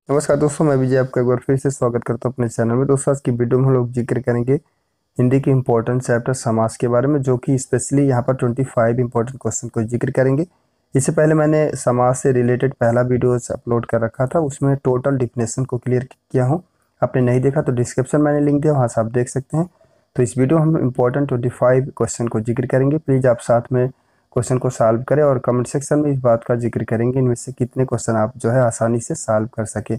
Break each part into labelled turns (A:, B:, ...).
A: नमस्कार दोस्तों, मैं विजय आपका एक बार फिर से स्वागत करता हूं अपने चैनल में। दोस्तों, आज की वीडियो में हम लोग जिक्र करेंगे हिंदी के इंपॉर्टेंट चैप्टर समास के बारे में, जो कि स्पेशली यहाँ पर 25 इंपॉर्टेंट क्वेश्चन को जिक्र करेंगे। इससे पहले मैंने समास से रिलेटेड पहला वीडियो अपलोड कर रखा था, उसमें टोटल डिफिनेशन को क्लियर किया हूँ। आपने नहीं देखा तो डिस्क्रिप्शन मैंने लिंक दिया, वहाँ से आप देख सकते हैं। तो इस वीडियो हम इंपॉर्टेंट 25 क्वेश्चन को जिक्र करेंगे। प्लीज़ आप साथ में क्वेश्चन को सॉल्व करें और कमेंट सेक्शन में इस बात का जिक्र करेंगे इनमें से कितने क्वेश्चन आप जो है आसानी से सॉल्व कर सके।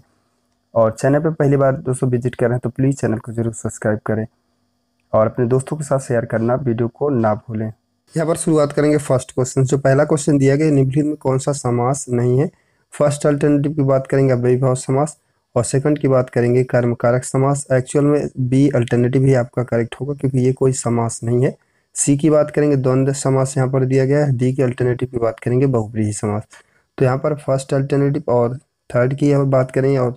A: और चैनल पे पहली बार दोस्तों विजिट कर रहे हैं तो प्लीज़ चैनल को जरूर सब्सक्राइब करें और अपने दोस्तों के साथ शेयर करना वीडियो को ना भूलें। यहाँ पर शुरुआत करेंगे फर्स्ट क्वेश्चन। जो पहला क्वेश्चन दिया गया, निम्नलिखित में कौन सा समास नहीं है। फर्स्ट अल्टरनेटिव की बात करेंगे अव्ययीभाव समास, और सेकंड की बात करेंगे कर्मकारक समास। एक्चुअल में बी अल्टरनेटिव ही आपका करेक्ट होगा, क्योंकि ये कोई समास नहीं है। सी की बात करेंगे द्वंद्व समास यहाँ पर दिया गया है। डी की अल्टरनेटिव की बात करेंगे बहुव्रीहि समास। तो यहाँ पर फर्स्ट अल्टरनेटिव और थर्ड की बात करेंगे और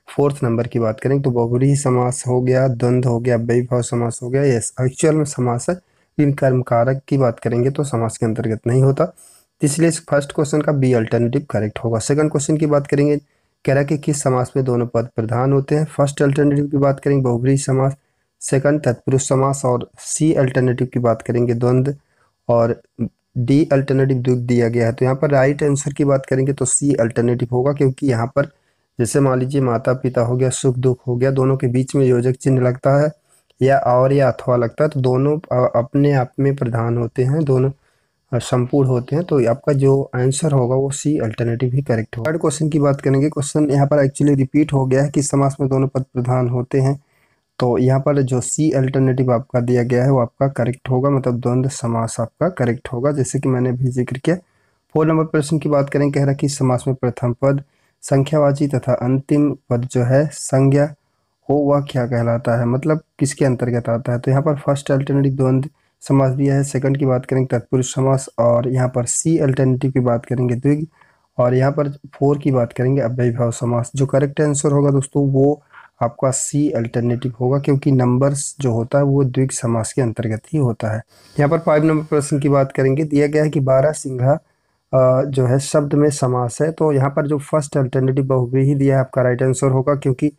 A: फोर्थ नंबर की बात करें तो बहुव्रीहि समास हो गया, द्वंद्व हो गया, अव्ययीभाव समास हो गया। यस, एक्चुअल में समास है। इन कर्मकारक की बात करेंगे तो समास के अंतर्गत नहीं होता, इसलिए इस फर्स्ट क्वेश्चन का बी अल्टरनेटिव करेक्ट होगा। सेकंड क्वेश्चन की बात करेंगे, कह रहा है कि किस समास में दोनों पद प्रधान होते हैं। फर्स्ट अल्टरनेटिव की बात करेंगे बहुव्रीहि समास, सेकंड तत्पुरुष समास, और सी अल्टरनेटिव की बात करेंगे द्वंद्व, और डी अल्टरनेटिव द्विग दिया गया है। तो यहाँ पर राइट आंसर की बात करेंगे तो सी अल्टरनेटिव होगा, क्योंकि यहाँ पर जैसे मान लीजिए माता पिता हो गया, सुख दुख हो गया, दोनों के बीच में योजक चिन्ह लगता है या और या अथवा लगता है, तो दोनों अपने आप में प्रधान होते हैं, दोनों संपूर्ण होते हैं। तो आपका जो आंसर होगा वो सी अल्टरनेटिव ही करेक्ट होगा। थर्ड क्वेश्चन की बात करेंगे। क्वेश्चन यहाँ पर एक्चुअली रिपीट हो गया है कि समास में दोनों पद प्रधान होते हैं। तो यहाँ पर जो सी अल्टरनेटिव आपका दिया गया है वो आपका करेक्ट होगा, मतलब द्वंद्व समास आपका करेक्ट होगा, जैसे कि मैंने भी जिक्र किया। 4 नंबर प्रश्न की बात करें, कह रहा है कि समास में प्रथम पद संख्यावाची तथा अंतिम पद जो है संज्ञा हो, वह क्या कहलाता है, मतलब किसके अंतर्गत आता है। तो यहाँ पर फर्स्ट अल्टरनेटिव द्वंद्व समास दिया है। सेकंड की बात करेंगे तत्पुरुष समास, और यहाँ पर सी अल्टरनेटिव की बात करेंगे द्विग, और यहाँ पर 4 की बात करेंगे अव्ययीभाव समास। जो करेक्ट आंसर होगा दोस्तों वो आपका सी अल्टरनेटिव होगा, क्योंकि नंबर्स जो होता है वो द्विग समास के अंतर्गत ही होता है। यहाँ पर 5 नंबर प्रश्न की बात करेंगे। दिया गया है कि बारहसिंघा जो है शब्द में समास है। तो यहाँ पर जो फर्स्ट अल्टरनेटिव बहुव्रीहि दिया है आपका राइट आंसर होगा, क्योंकि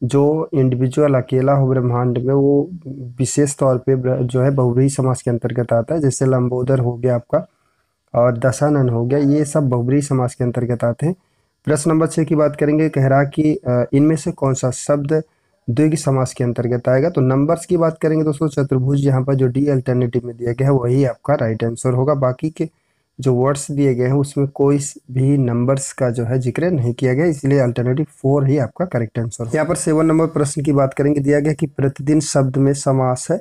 A: जो इंडिविजुअल अकेला हो ब्रह्मांड में वो विशेष तौर पे जो है बहुव्रीहि समास के अंतर्गत आता है। जैसे लंबोदर हो गया आपका और दशानन हो गया, ये सब बहुव्रीहि समास के अंतर्गत आते हैं। प्रश्न नंबर 6 की बात करेंगे। कह रहा कि इनमें से कौन सा शब्द द्विग समास के अंतर्गत आएगा। तो नंबर्स की बात करेंगे दोस्तों, चतुर्भुज यहाँ पर जो डी अल्टरनेटिव में दिया गया है वही आपका राइट आंसर होगा। बाकी के जो वर्ड्स दिए गए हैं उसमें कोई भी नंबर्स का जो है जिक्र नहीं किया गया, इसलिए अल्टरनेटिव 4 ही आपका करेक्ट आंसर है। यहाँ पर 7 नंबर प्रश्न की बात करेंगे। दिया गया कि प्रतिदिन शब्द में समास है।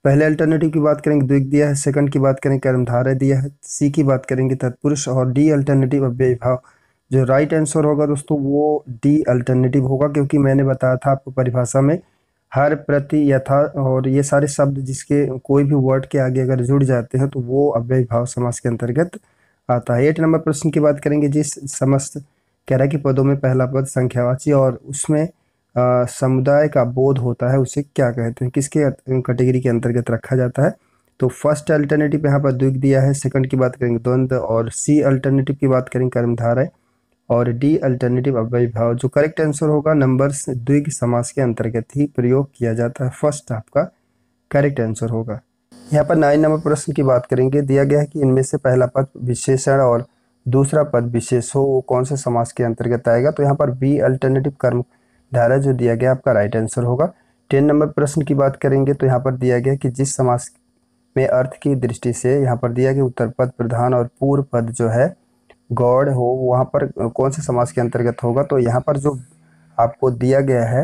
A: पहले अल्टरनेटिव की बात करेंगे द्विग दिया है, सेकंड की बात करेंगे कर्मधारय दिया है, सी की बात करेंगे तत्पुरुष, और डी अल्टरनेटिव अव्ययीभाव। जो राइट आंसर होगा दोस्तों वो डी अल्टरनेटिव होगा, क्योंकि मैंने बताया था आपको परिभाषा में हर, प्रति, यथा और ये सारे शब्द जिसके कोई भी वर्ड के आगे अगर जुड़ जाते हैं तो वो अव्ययीभाव समास के अंतर्गत आता है। 8 नंबर प्रश्न की बात करेंगे। जिस समस्त कह रहा है कि पदों में पहला पद संख्यावाची और उसमें समुदाय का बोध होता है, उसे क्या कहते हैं, किसके कैटेगरी के अंतर्गत रखा जाता है। तो फर्स्ट अल्टरनेटिव यहाँ पर द्विग दिया है, सेकंड की बात करेंगे द्वंद्व, और सी अल्टरनेटिव की बात करेंगे कर्मधारय, और डी अल्टरनेटिव अव्ययीभाव। जो करेक्ट आंसर होगा नंबर्स द्विग समास के अंतर्गत ही प्रयोग किया जाता है, फर्स्ट आपका करेक्ट आंसर होगा। यहाँ पर 9 नंबर प्रश्न की बात करेंगे। दिया गया है कि इनमें से पहला पद विशेषण और दूसरा पद विशेष हो, वो कौन से समास के अंतर्गत आएगा। तो यहाँ पर बी अल्टरनेटिव कर्मधारय जो दिया गया आपका राइट आंसर होगा। 10 नंबर प्रश्न की बात करेंगे तो यहाँ पर दिया गया कि जिस समास में अर्थ की दृष्टि से यहाँ पर दिया गया उत्तर पद प्रधान और पूर्व पद जो है गौड़ हो, वहाँ पर कौन से समास के अंतर्गत होगा। तो यहाँ पर जो आपको दिया गया है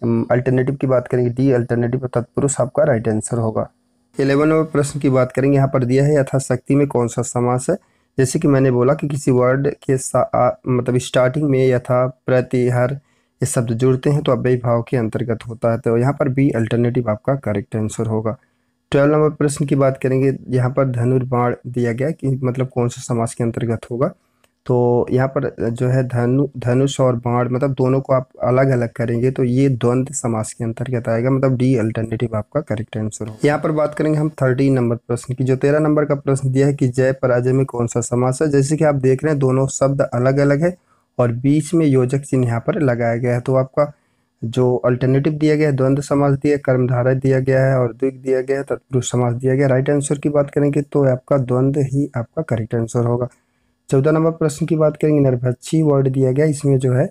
A: अल्टरनेटिव की बात करेंगे डी अल्टरनेटिव तत्पुरुष आपका राइट आंसर होगा। 11 नंबर प्रश्न की बात करेंगे। यहाँ पर दिया है यथाशक्ति में कौन सा समास है। जैसे कि मैंने बोला कि किसी वर्ड के मतलब स्टार्टिंग में यथा, प्रति, हर ये शब्द जुड़ते हैं तो अव्ययीभाव के अंतर्गत होता है। तो यहाँ पर बी अल्टरनेटिव आपका करेक्ट आंसर होगा। 12 नंबर प्रश्न की बात करेंगे। यहाँ पर धनुर्बाण दिया गया कि मतलब कौन सा समास के अंतर्गत होगा। तो यहाँ पर जो है धनुष और बाण, मतलब दोनों को आप अलग अलग करेंगे तो ये द्वंद्व समास के अंतर्गत आएगा, मतलब डी अल्टरनेटिव आपका करेक्ट आंसर हो। यहाँ पर बात करेंगे हम 13 नंबर प्रश्न की। जो 13 नंबर का प्रश्न दिया है कि जय पराजय में कौन सा समास है। जैसे कि आप देख रहे हैं दोनों शब्द अलग अलग है और बीच में योजक चिन्ह यहाँ पर लगाया गया है। तो आपका जो अल्टरनेटिव दिया गया है, द्वंद्व समास दिया, कर्मधारय दिया गया है और द्विग दिया गया है, तत्पुरुष समास दिया गया। राइट आंसर की बात करेंगे तो आपका द्वंद्व ही आपका करेक्ट आंसर होगा। 14 नंबर प्रश्न की बात करेंगे, निर्भक्षी वर्ड दिया गया, इसमें जो है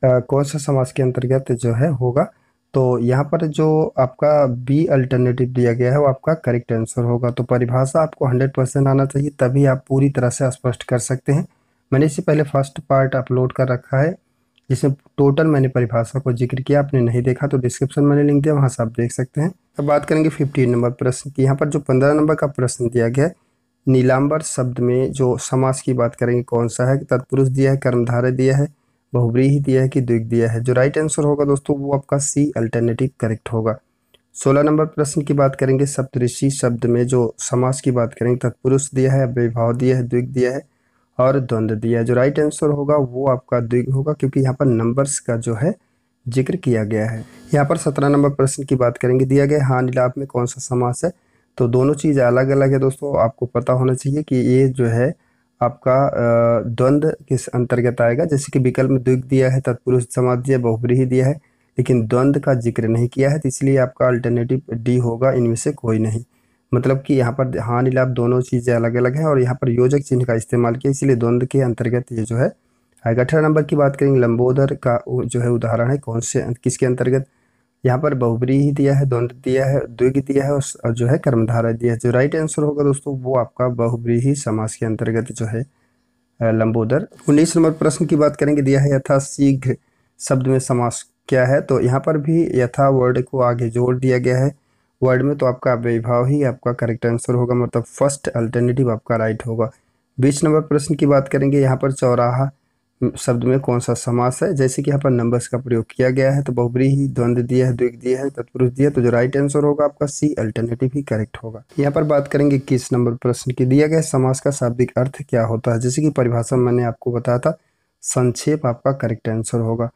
A: कौन सा समास के अंतर्गत जो है होगा। तो यहाँ पर जो आपका बी अल्टरनेटिव दिया गया है वो आपका करेक्ट आंसर होगा। तो परिभाषा आपको 100% आना चाहिए, तभी आप पूरी तरह से स्पष्ट कर सकते हैं। मैंने इससे पहले फर्स्ट पार्ट अपलोड कर रखा है जिसमें टोटल मैंने परिभाषा को जिक्र किया, आपने नहीं देखा तो डिस्क्रिप्शन मैंने लिंक दिया, वहाँ से आप देख सकते हैं। अब बात करेंगे 15 नंबर प्रश्न की। यहाँ पर जो 15 नंबर का प्रश्न दिया गया है, नीलांबर शब्द में जो समास की बात करेंगे कौन सा है। तत्पुरुष दिया है, कर्मधारय दिया है, बहुव्रीहि दिया है कि द्विग दिया है। जो राइट आंसर होगा दोस्तों वो आपका सी अल्टरनेटिव करेक्ट होगा। 16 नंबर प्रश्न की बात करेंगे, सप्तऋषि शब्द में जो समास की बात करेंगे तत्पुरुष दिया है, अव्ययभाव दिया है, द्विग दिया है और द्वंद्व दिया है। जो राइट आंसर होगा वो आपका द्विग होगा, क्योंकि यहाँ पर नंबर्स का जो है जिक्र किया गया है। यहाँ पर 17 नंबर प्रश्न की बात करेंगे, दिया गया हानि लाभ में कौन सा समास है। तो दोनों चीज़ अलग अलग है दोस्तों, आपको पता होना चाहिए कि ये जो है आपका द्वंद्व किस अंतर्गत आएगा। जैसे कि विकल्प में द्विग दिया है, तत्पुरुष समास दिया, बहुव्रीहि दिया है, लेकिन द्वंद्व का जिक्र नहीं किया है, तो इसलिए आपका अल्टरनेटिव डी होगा, इनमें से कोई नहीं। मतलब कि यहाँ पर हानि लाभ दोनों चीज़ें अलग अलग हैं और यहाँ पर योजक चिन्ह का इस्तेमाल किया, इसलिए द्वंद्व के अंतर्गत ये जो है आएगा। 18 नंबर की बात करेंगे, लंबोदर का जो है उदाहरण है कौन से किसके अंतर्गत। यहाँ पर बहुव्रीहि दिया है, द्वंद्व दिया है, द्विग दिया है और जो है कर्मधारय दिया है। जो राइट आंसर होगा दोस्तों वो आपका बहुव्रीहि समास के अंतर्गत जो है लंबोदर। 19 नंबर प्रश्न की बात करेंगे, दिया है यथा शीघ्र शब्द में समास क्या है। तो यहाँ पर भी यथा वर्ड को आगे जोड़ दिया गया है वर्ड में, तो आपका अव्ययभाव ही आपका करेक्ट आंसर होगा, मतलब फर्स्ट अल्टरनेटिव आपका राइट होगा। 20 नंबर प्रश्न की बात करेंगे, यहाँ पर चौराहा शब्द में कौन सा समास है। जैसे कि यहाँ पर नंबर्स का प्रयोग किया गया है, तो बहुव्रीहि, द्वंद्व दिया है, द्विग दिया है, तत्पुरुष दिया है, तो जो राइट आंसर होगा आपका सी अल्टरनेटिव ही करेक्ट होगा। यहाँ पर बात करेंगे 21 नंबर प्रश्न की, दिया गया समास का शाब्दिक अर्थ क्या होता है। जैसे कि परिभाषा मैंने आपको बताया था, संक्षेप आपका करेक्ट आंसर होगा।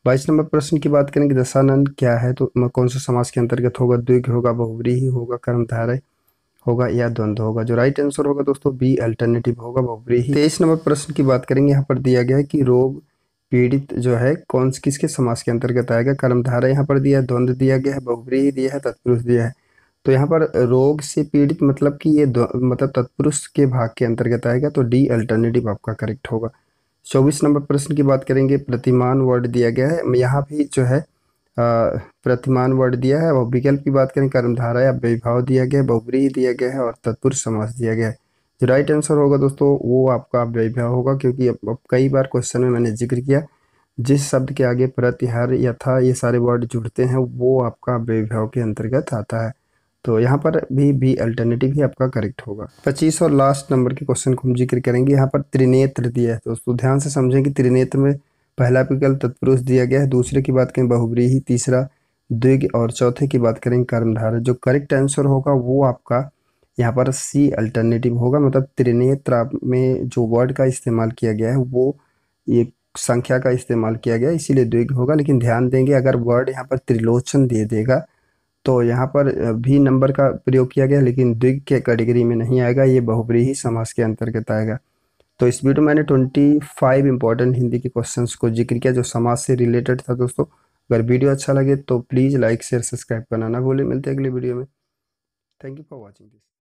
A: 22 नंबर प्रश्न की बात करेंगे, दशानन क्या है, तो कौन सा समास के अंतर्गत होगा। द्विग होगा, बहुव्रीहि होगा, कर्मधारय होगा या द्वंद्व होगा। जो राइट आंसर होगा दोस्तों बी अल्टरनेटिव होगा, बहुव्रीहि। 23 नंबर प्रश्न की बात करेंगे, यहाँ पर दिया गया है कि रोग पीड़ित जो है कौन किसके समास के अंतर्गत आएगा। कर्मधारय यहाँ पर दिया है, द्वंद्व दिया गया है, बहुव्रीहि दिया है, तत्पुरुष दिया है। तो यहाँ पर रोग से पीड़ित मतलब कि ये मतलब तत्पुरुष के भाग के अंतर्गत आएगा, तो डी अल्टरनेटिव आपका करेक्ट होगा। 24 नंबर प्रश्न की बात करेंगे, प्रतिमान वर्ड दिया गया है, यहाँ भी जो है प्रतिमान वर्ड दिया है। और विकल्प की बात करें, कर्मधारय या अव्ययभाव दिया गया है, बहुव्रीहि दिया गया है और तत्पुरुष समास दिया गया है। जो राइट आंसर होगा दोस्तों वो आपका अव्ययभाव होगा, क्योंकि अब कई बार क्वेश्चन में मैंने जिक्र किया, जिस शब्द के आगे प्रति, हर, यथा ये सारे वर्ड जुड़ते हैं वो आपका अव्ययभाव के अंतर्गत आता है। तो यहाँ पर भी अल्टरनेटिव ही आपका करेक्ट होगा। 25 और लास्ट नंबर के क्वेश्चन को हम जिक्र करेंगे। यहाँ पर त्रिनेत्र दिया है दोस्तों, ध्यान से समझें कि त्रिनेत्र में पहला विकल्प तत्पुरुष दिया गया है, दूसरे की बात करें बहुव्रीहि, तीसरा द्विग और चौथे की बात करें कर्मधारय। जो करेक्ट आंसर होगा वो आपका यहाँ पर सी अल्टरनेटिव होगा, मतलब त्रिनेत्र में जो वर्ड का इस्तेमाल किया गया है वो ये संख्या का इस्तेमाल किया गया है, इसीलिए द्विग होगा। लेकिन ध्यान देंगे अगर वर्ड यहाँ पर त्रिलोचन दे देगा तो यहाँ पर भी नंबर का प्रयोग किया गया, लेकिन द्विग के कैटेगरी में नहीं आएगा, ये बहुव्रीहि समास के अंतर्गत आएगा। तो इस वीडियो में मैंने 25 इंपॉर्टेंट हिंदी के क्वेश्चंस को जिक्र किया जो समाज से रिलेटेड था दोस्तों। अगर वीडियो अच्छा लगे तो प्लीज़ लाइक शेयर सब्सक्राइब करना ना भूलें। मिलते हैं अगले वीडियो में। Thank you for watching this.